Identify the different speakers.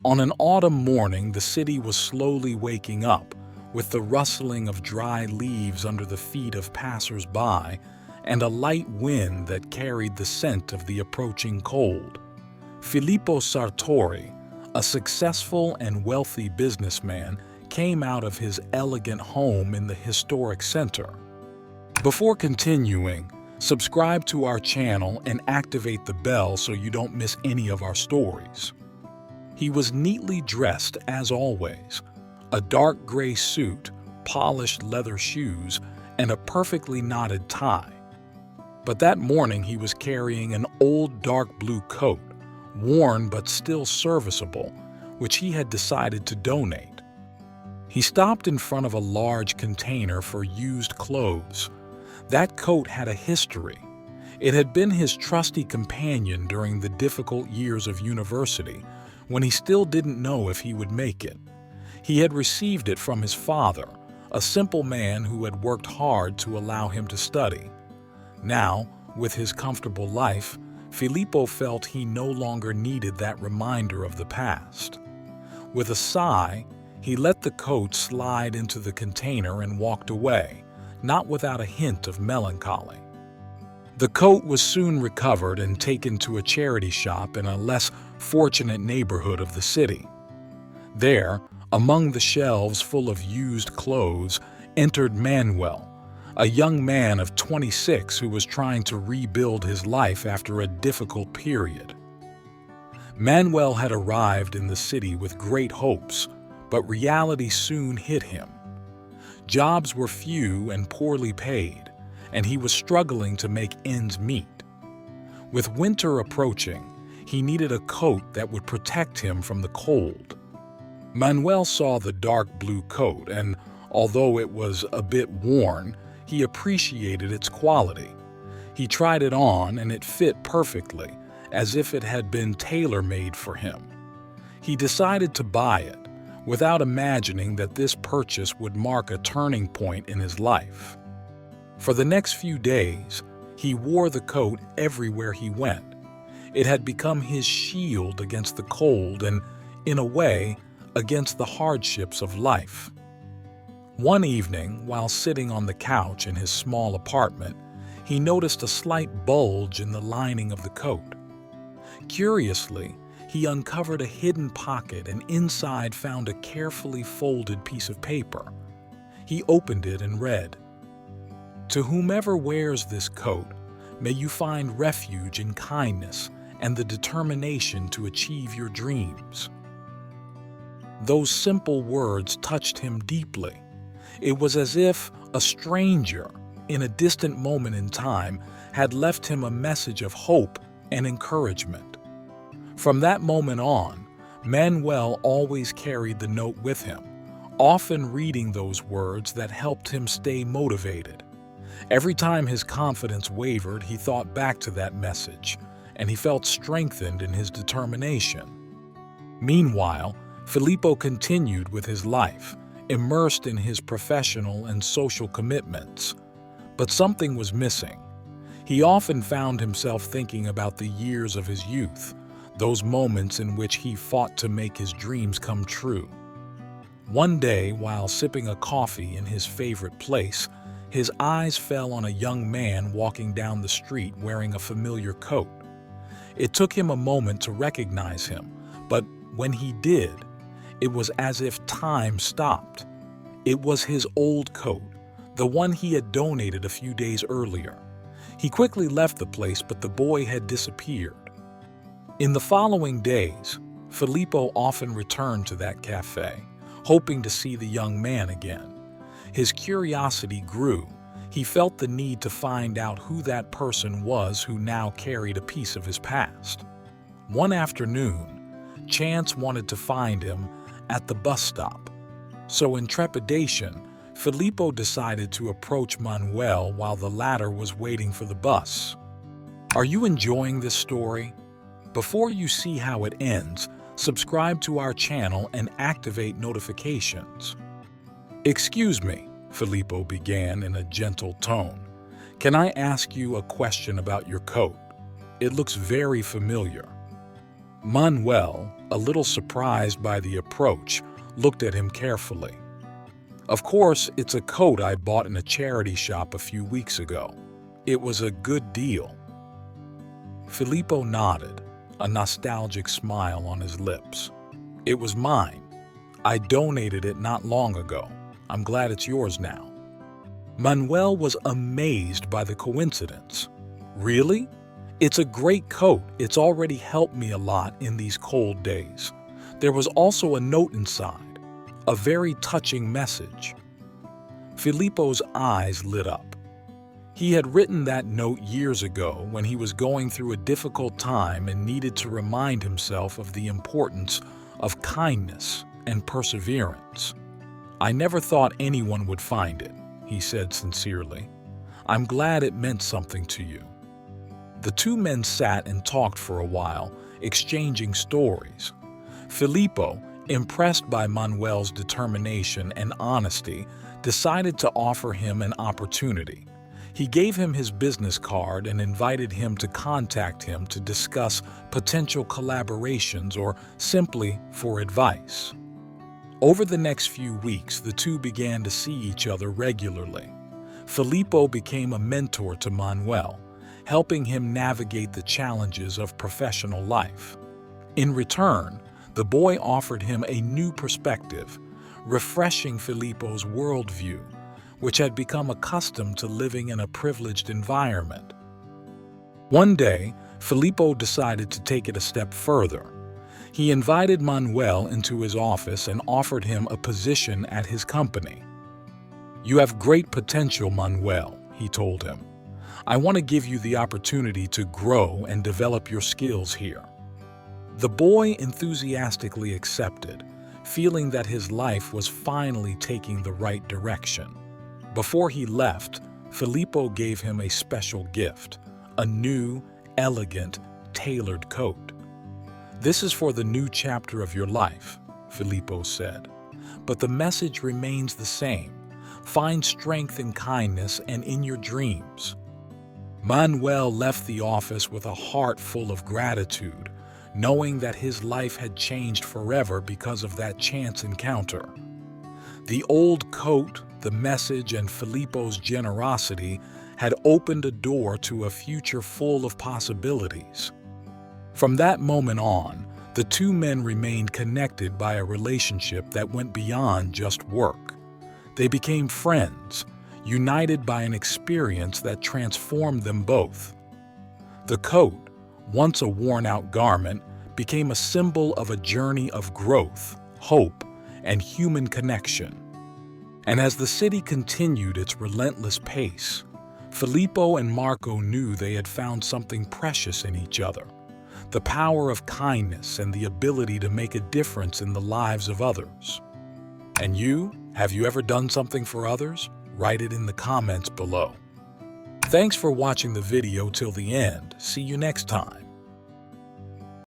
Speaker 1: On an autumn morning, the city was slowly waking up, with the rustling of dry leaves under the feet of passers-by and a light wind that carried the scent of the approaching cold. Filippo Sartori, a successful and wealthy businessman, came out of his elegant home in the historic center. Before continuing, subscribe to our channel and activate the bell so you don't miss any of our stories. He was neatly dressed as always, a dark gray suit, polished leather shoes, and a perfectly knotted tie. But that morning he was carrying an old dark blue coat, worn but still serviceable, which he had decided to donate. He stopped in front of a large container for used clothes. That coat had a history. It had been his trusty companion during the difficult years of university, when he still didn't know if he would make it. He had received it from his father, a simple man who had worked hard to allow him to study. Now, with his comfortable life, Filippo felt he no longer needed that reminder of the past. With a sigh, he let the coat slide into the container and walked away, not without a hint of melancholy. The coat was soon recovered and taken to a charity shop in a less fortunate neighborhood of the city. There, among the shelves full of used clothes, entered Manuel, a young man of 26 who was trying to rebuild his life after a difficult period. Manuel had arrived in the city with great hopes, but reality soon hit him. Jobs were few and poorly paid, and he was struggling to make ends meet. With winter approaching, he needed a coat that would protect him from the cold. Manuel saw the dark blue coat, and although it was a bit worn, he appreciated its quality. He tried it on, and it fit perfectly, as if it had been tailor-made for him. He decided to buy it, without imagining that this purchase would mark a turning point in his life. For the next few days, he wore the coat everywhere he went. It had become his shield against the cold and, in a way, against the hardships of life. One evening, while sitting on the couch in his small apartment, he noticed a slight bulge in the lining of the coat. Curiously, he uncovered a hidden pocket and inside found a carefully folded piece of paper. He opened it and read, "To whomever wears this coat, may you find refuge in kindness and the determination to achieve your dreams." Those simple words touched him deeply. It was as if a stranger, in a distant moment in time, had left him a message of hope and encouragement. From that moment on, Manuel always carried the note with him, often reading those words that helped him stay motivated. Every time his confidence wavered, he thought back to that message, and he felt strengthened in his determination. Meanwhile, Filippo continued with his life, immersed in his professional and social commitments. But something was missing. He often found himself thinking about the years of his youth, those moments in which he fought to make his dreams come true. One day, while sipping a coffee in his favorite place, his eyes fell on a young man walking down the street wearing a familiar coat. It took him a moment to recognize him, but when he did, it was as if time stopped. It was his old coat, the one he had donated a few days earlier. He quickly left the place, but the boy had disappeared. In the following days, Filippo often returned to that cafe, hoping to see the young man again. His curiosity grew. He felt the need to find out who that person was who now carried a piece of his past. One afternoon, chance wanted to find him at the bus stop. So in trepidation, Filippo decided to approach Manuel while the latter was waiting for the bus. Are you enjoying this story? Before you see how it ends, subscribe to our channel and activate notifications. "Excuse me," Filippo began in a gentle tone. "Can I ask you a question about your coat? It looks very familiar." Manuel, a little surprised by the approach, looked at him carefully. "Of course, it's a coat I bought in a charity shop a few weeks ago. It was a good deal." Filippo nodded, a nostalgic smile on his lips. "It was mine. I donated it not long ago. I'm glad it's yours now." Manuel was amazed by the coincidence. "Really? It's a great coat. It's already helped me a lot in these cold days." There was also a note inside, a very touching message. Filippo's eyes lit up. He had written that note years ago when he was going through a difficult time and needed to remind himself of the importance of kindness and perseverance. "I never thought anyone would find it," he said sincerely. "I'm glad it meant something to you." The two men sat and talked for a while, exchanging stories. Filippo, impressed by Manuel's determination and honesty, decided to offer him an opportunity. He gave him his business card and invited him to contact him to discuss potential collaborations or simply for advice. Over the next few weeks, the two began to see each other regularly. Filippo became a mentor to Manuel, helping him navigate the challenges of professional life. In return, the boy offered him a new perspective, refreshing Filippo's worldview, which had become accustomed to living in a privileged environment. One day, Filippo decided to take it a step further. He invited Manuel into his office and offered him a position at his company. "You have great potential, Manuel," he told him. "I want to give you the opportunity to grow and develop your skills here." The boy enthusiastically accepted, feeling that his life was finally taking the right direction. Before he left, Filippo gave him a special gift, a new, elegant, tailored coat. "This is for the new chapter of your life," Filippo said. "But the message remains the same. Find strength in kindness and in your dreams." Manuel left the office with a heart full of gratitude, knowing that his life had changed forever because of that chance encounter. The old coat, the message, and Filippo's generosity had opened a door to a future full of possibilities. From that moment on, the two men remained connected by a relationship that went beyond just work. They became friends, united by an experience that transformed them both. The coat, once a worn-out garment, became a symbol of a journey of growth, hope, and human connection. And as the city continued its relentless pace, Filippo and Marco knew they had found something precious in each other: the power of kindness and the ability to make a difference in the lives of others. And you, have you ever done something for others? Write it in the comments below. Thanks for watching the video till the end. See you next time.